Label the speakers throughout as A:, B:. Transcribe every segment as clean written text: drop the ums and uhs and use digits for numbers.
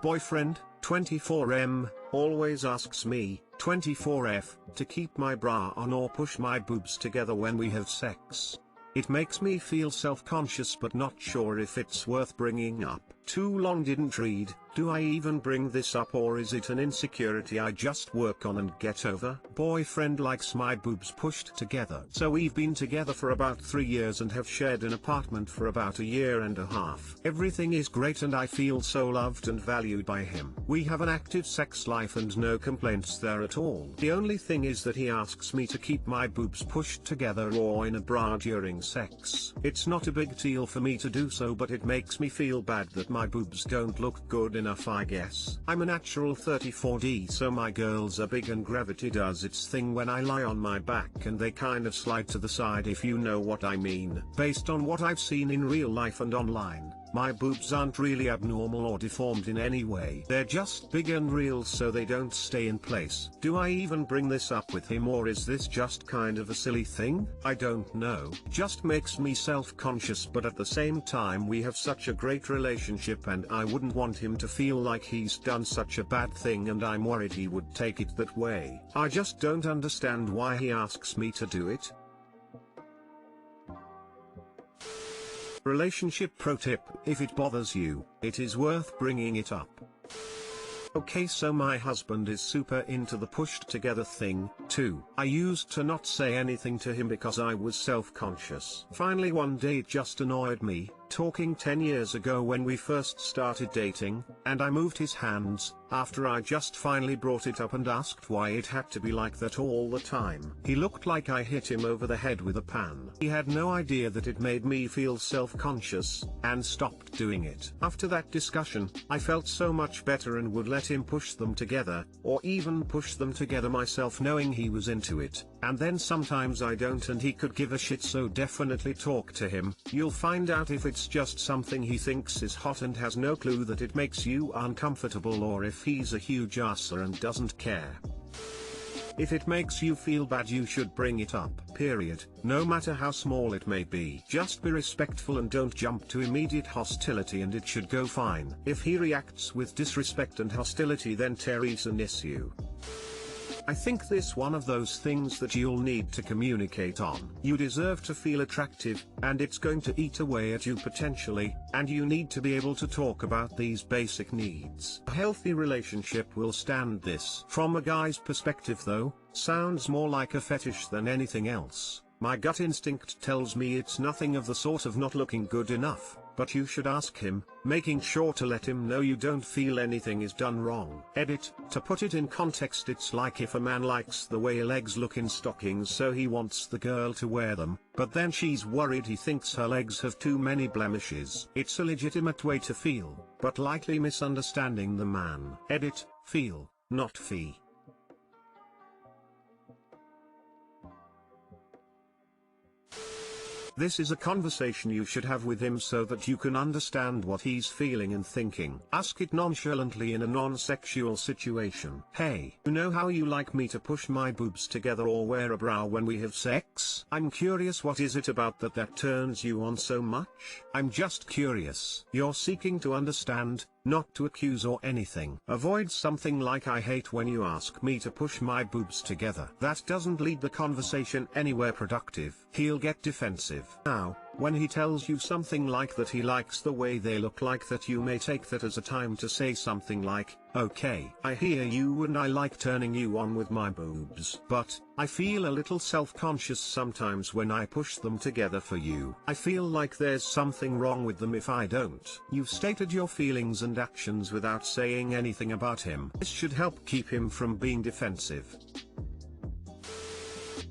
A: Boyfriend, 24M, always asks me, 24F, to keep my bra on or push my boobs together when we have sex. It makes me feel self-conscious but not sure if it's worth bringing up. Too long didn't read. Do I even bring this up, or is it an insecurity I just work on and get over? Boyfriend likes my boobs pushed together. So we've been together for about 3 years and have shared an apartment for about a year and a half. Everything is great and I feel so loved and valued by him. We have an active sex life and no complaints there at all. The only thing is that he asks me to keep my boobs pushed together or in a bra during sex. It's not a big deal for me to do so, but it makes me feel bad that my boobs don't look good enough, I guess. I'm a natural 34D, so my girls are big and gravity does its thing when I lie on my back and they kind of slide to the side, if you know what I mean. Based on what I've seen in real life and online, my boobs aren't really abnormal or deformed in any way. They're just big and real, so they don't stay in place. Do I even bring this up with him, or is this just kind of a silly thing? I don't know. Just makes me self-conscious, but at the same time we have such a great relationship and I wouldn't want him to feel like he's done such a bad thing, and I'm worried he would take it that way. I just don't understand why he asks me to do it. Relationship pro tip: if it bothers you, it is worth bringing it up. Okay, so my husband is super into the pushed together thing, too. I used to not say anything to him because I was self-conscious. Finally one day it just annoyed me, talking 10 years ago when we first started dating, and I moved his hands, after I just finally brought it up and asked why it had to be like that all the time. He looked like I hit him over the head with a pan. He had no idea that it made me feel self-conscious, and stopped doing it. After that discussion, I felt so much better and would let him push them together, or even push them together myself, knowing he was into it. And then sometimes I don't and he could give a shit, so definitely talk to him. You'll find out if it's just something he thinks is hot and has no clue that it makes you uncomfortable, or if he's a huge asser and doesn't care. If it makes you feel bad, you should bring it up, period, no matter how small it may be. Just be respectful and don't jump to immediate hostility, and it should go fine. If he reacts with disrespect and hostility, then there's an issue. I think this one of those things that you'll need to communicate on. You deserve to feel attractive, and it's going to eat away at you potentially, and you need to be able to talk about these basic needs. A healthy relationship will stand this. From a guy's perspective though, sounds more like a fetish than anything else. My gut instinct tells me it's nothing of the sort of not looking good enough, but you should ask him, making sure to let him know you don't feel anything is done wrong. Edit: to put it in context, it's like if a man likes the way legs look in stockings, so he wants the girl to wear them, but then she's worried he thinks her legs have too many blemishes. It's a legitimate way to feel, but likely misunderstanding the man. Edit: feel, not fee. This is a conversation you should have with him so that you can understand what he's feeling and thinking. Ask it nonchalantly in a non-sexual situation. Hey, you know how you like me to push my boobs together or wear a bra when we have sex? I'm curious, what is it about that turns you on so much? I'm just curious. You're seeking to understand, not to accuse or anything. Avoid something like, I hate when you ask me to push my boobs together. That doesn't lead the conversation anywhere productive. He'll get defensive. Now, when he tells you something like that he likes the way they look like that, you may take that as a time to say something like, okay, I hear you and I like turning you on with my boobs, but I feel a little self-conscious sometimes when I push them together for you. I feel like there's something wrong with them if I don't. You've stated your feelings and actions without saying anything about him. This should help keep him from being defensive.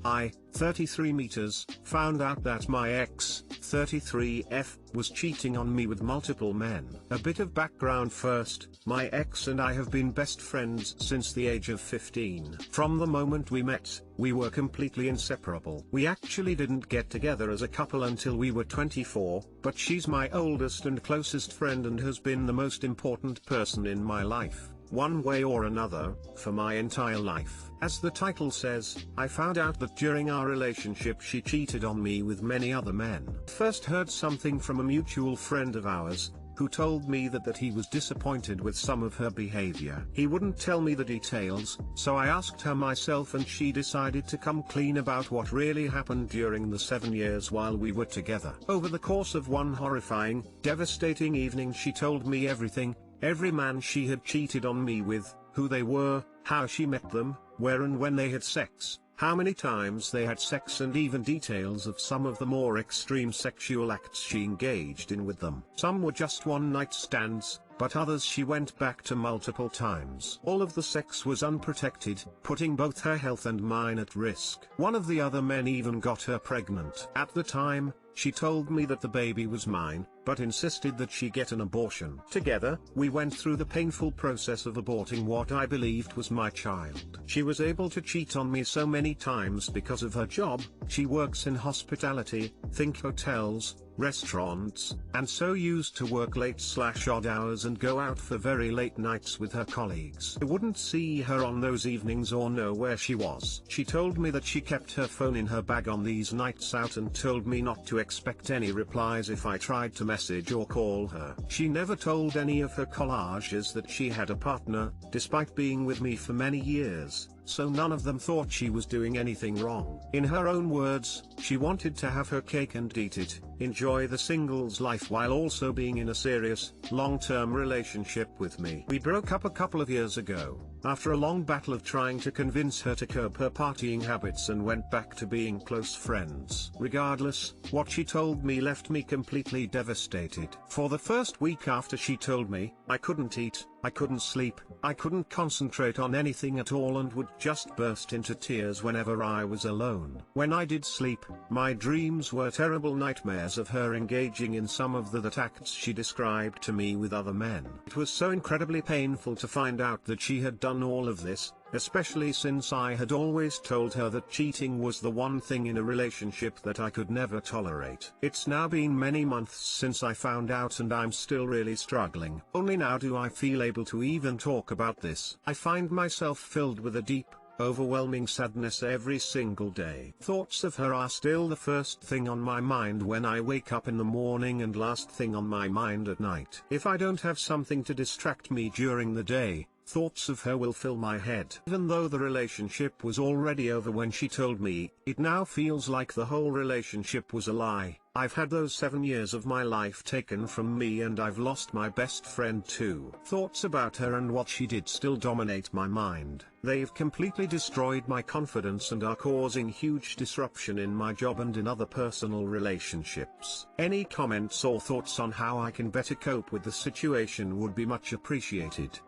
A: I, 33 meters, found out that my ex, 33F, was cheating on me with multiple men. A bit of background first: my ex and I have been best friends since the age of 15. From the moment we met, we were completely inseparable. We actually didn't get together as a couple until we were 24, but she's my oldest and closest friend and has been the most important person in my life, one way or another, for my entire life. As the title says, I found out that during our relationship she cheated on me with many other men. First heard something from a mutual friend of ours, who told me that he was disappointed with some of her behavior. He wouldn't tell me the details, so I asked her myself and she decided to come clean about what really happened during the 7 years while we were together. Over the course of one horrifying, devastating evening she told me everything, every man she had cheated on me with, who they were, how she met them, where and when they had sex, how many times they had sex, and even details of some of the more extreme sexual acts she engaged in with them. Some were just one-night stands, but others she went back to multiple times. All of the sex was unprotected, putting both her health and mine at risk. One of the other men even got her pregnant. At the time, she told me that the baby was mine, but insisted that she get an abortion. Together, we went through the painful process of aborting what I believed was my child. She was able to cheat on me so many times because of her job. She works in hospitality, think hotels, restaurants, and so used to work late/odd hours and go out for very late nights with her colleagues. I wouldn't see her on those evenings or know where she was. She told me that she kept her phone in her bag on these nights out and told me not to expect any replies if I tried to message or call her. She never told any of her collages that she had a partner, despite being with me for many years, so none of them thought she was doing anything wrong. In her own words, she wanted to have her cake and eat it, enjoy the singles life while also being in a serious, long-term relationship with me. We broke up a couple of years ago, after a long battle of trying to convince her to curb her partying habits, and went back to being close friends. Regardless, what she told me left me completely devastated. For the first week after she told me, I couldn't eat, I couldn't sleep, I couldn't concentrate on anything at all, and would just burst into tears whenever I was alone. When I did sleep, my dreams were terrible nightmares of her engaging in some of the acts she described to me with other men. It was so incredibly painful to find out that she had done all of this, especially since I had always told her that cheating was the one thing in a relationship that I could never tolerate. It's now been many months since I found out and I'm still really struggling. Only now do I feel able to even talk about this. I find myself filled with a deep, overwhelming sadness every single day. Thoughts of her are still the first thing on my mind when I wake up in the morning and last thing on my mind at night. If I don't have something to distract me during the day, thoughts of her will fill my head. Even though the relationship was already over when she told me, it now feels like the whole relationship was a lie. I've had those 7 years of my life taken from me and I've lost my best friend too. Thoughts about her and what she did still dominate my mind. They've completely destroyed my confidence and are causing huge disruption in my job and in other personal relationships. Any comments or thoughts on how I can better cope with the situation would be much appreciated.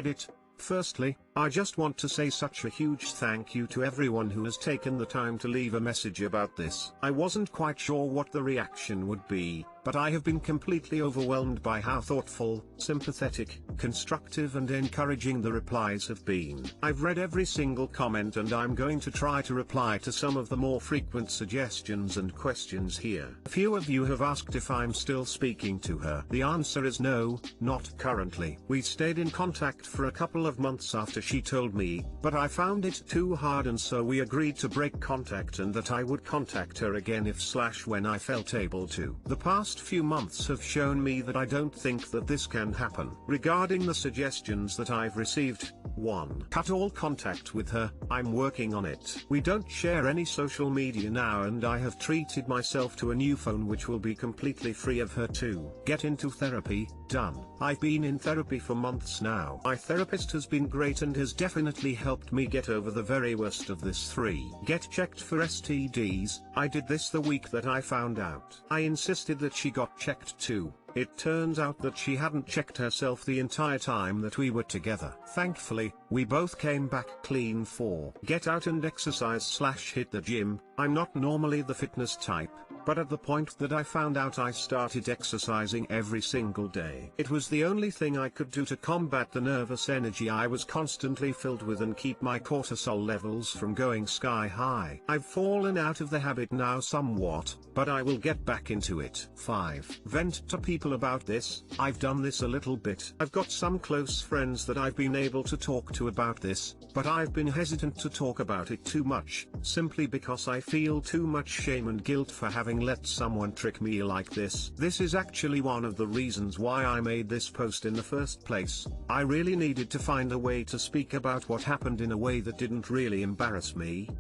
A: Firstly, I just want to say such a huge thank you to everyone who has taken the time to leave a message about this. I wasn't quite sure what the reaction would be, but I have been completely overwhelmed by how thoughtful, sympathetic, constructive and encouraging the replies have been. I've read every single comment and I'm going to try to reply to some of the more frequent suggestions and questions here. A few of you have asked if I'm still speaking to her. The answer is no, not currently. We stayed in contact for a couple of months after she told me, but I found it too hard and so we agreed to break contact and that I would contact her again if/when I felt able to. The past few months have shown me that I don't think that this can happen. Regarding the suggestions that I've received, 1. Cut all contact with her. I'm working on it. We don't share any social media now and I have treated myself to a new phone which will be completely free of her. 2. Get into therapy. Done. I've been in therapy for months now. My therapist has been great and has definitely helped me get over the very worst of this. 3. Get checked for STDs. I did this the week that I found out. I insisted that she got checked too. It turns out that she hadn't checked herself the entire time that we were together. Thankfully, we both came back clean. 4. Get out and exercise/hit the gym. I'm not normally the fitness type, but at the point that I found out I started exercising every single day. It was the only thing I could do to combat the nervous energy I was constantly filled with and keep my cortisol levels from going sky high. I've fallen out of the habit now somewhat, but I will get back into it. 5. Vent to people about this. I've done this a little bit. I've got some close friends that I've been able to talk to about this, but I've been hesitant to talk about it too much, simply because I feel too much shame and guilt for having having let someone trick me like this. This is actually one of the reasons why I made this post in the first place. I really needed to find a way to speak about what happened in a way that didn't really embarrass me.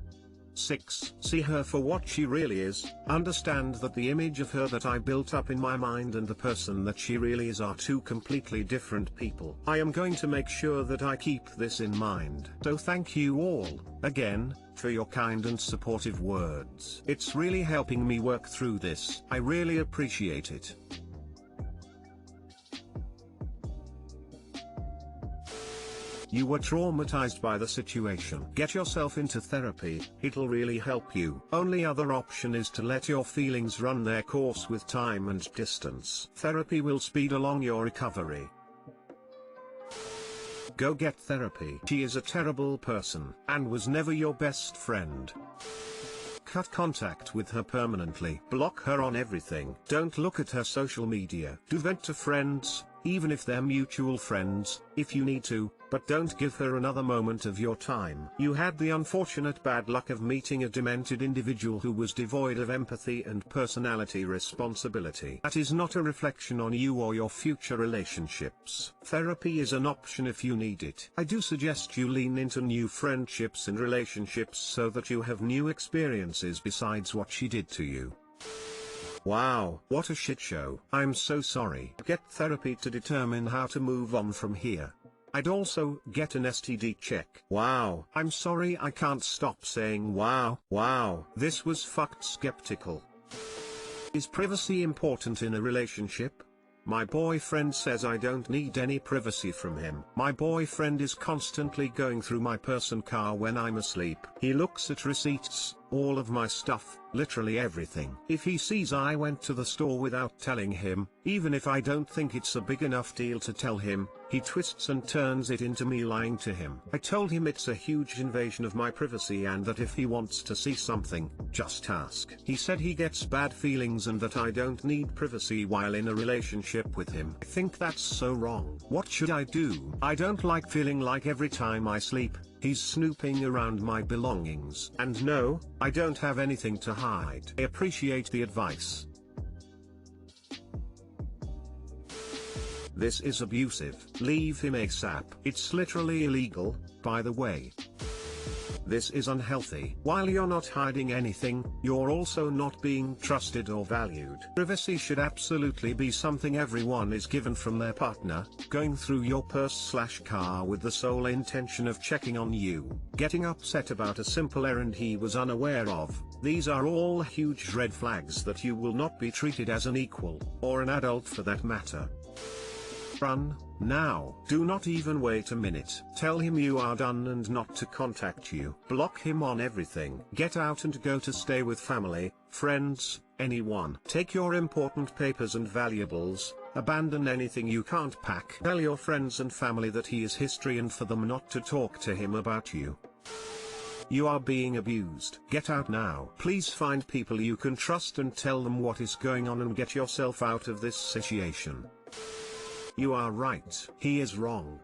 A: 6. See her for what she really is. Understand that the image of her that I built up in my mind and the person that she really is are two completely different people. I am going to make sure that I keep this in mind. So thank you all, again, for your kind and supportive words. It's really helping me work through this. I really appreciate it. You were traumatized by the situation. Get yourself into therapy, it'll really help you. Only other option is to let your feelings run their course with time and distance. Therapy will speed along your recovery. Go get therapy. She is a terrible person, and was never your best friend. Cut contact with her permanently. Block her on everything. Don't look at her social media. Do vent to friends, even if they're mutual friends, if you need to, but don't give her another moment of your time. You had the unfortunate bad luck of meeting a demented individual who was devoid of empathy and personality responsibility. That is not a reflection on you or your future relationships. Therapy is an option if you need it. I do suggest you lean into new friendships and relationships so that you have new experiences besides what she did to you. Wow, what a shit show. I'm so sorry. Get therapy to determine how to move on from here. I'd also get an STD check. Wow, I'm sorry, I can't stop saying wow. Wow, this was fucked. Skeptical. Is privacy important in a relationship? My boyfriend says I don't need any privacy from him. My boyfriend is constantly going through my purse and car when I'm asleep. He looks at receipts, all of my stuff, literally everything. If he sees I went to the store without telling him, even if I don't think it's a big enough deal to tell him, he twists and turns it into me lying to him. I told him it's a huge invasion of my privacy and that if he wants to see something, just ask. He said he gets bad feelings and that I don't need privacy while in a relationship with him. I think that's so wrong. What should I do? I don't like feeling like every time I sleep, he's snooping around my belongings. And no, I don't have anything to hide. I appreciate the advice. This is abusive. Leave him ASAP. It's literally illegal, by the way. This is unhealthy. While you're not hiding anything, you're also not being trusted or valued. Privacy should absolutely be something everyone is given from their partner. Going through your purse/car with the sole intention of checking on you, getting upset about a simple errand he was unaware of, these are all huge red flags that you will not be treated as an equal, or an adult for that matter. Run, now. Do not even wait a minute. Tell him you are done and not to contact you. Block him on everything. Get out and go to stay with family, friends, anyone. Take your important papers and valuables, abandon anything you can't pack. Tell your friends and family that he is history and for them not to talk to him about you. You are being abused. Get out now. Please find people you can trust and tell them what is going on and get yourself out of this situation. You are right. He is wrong.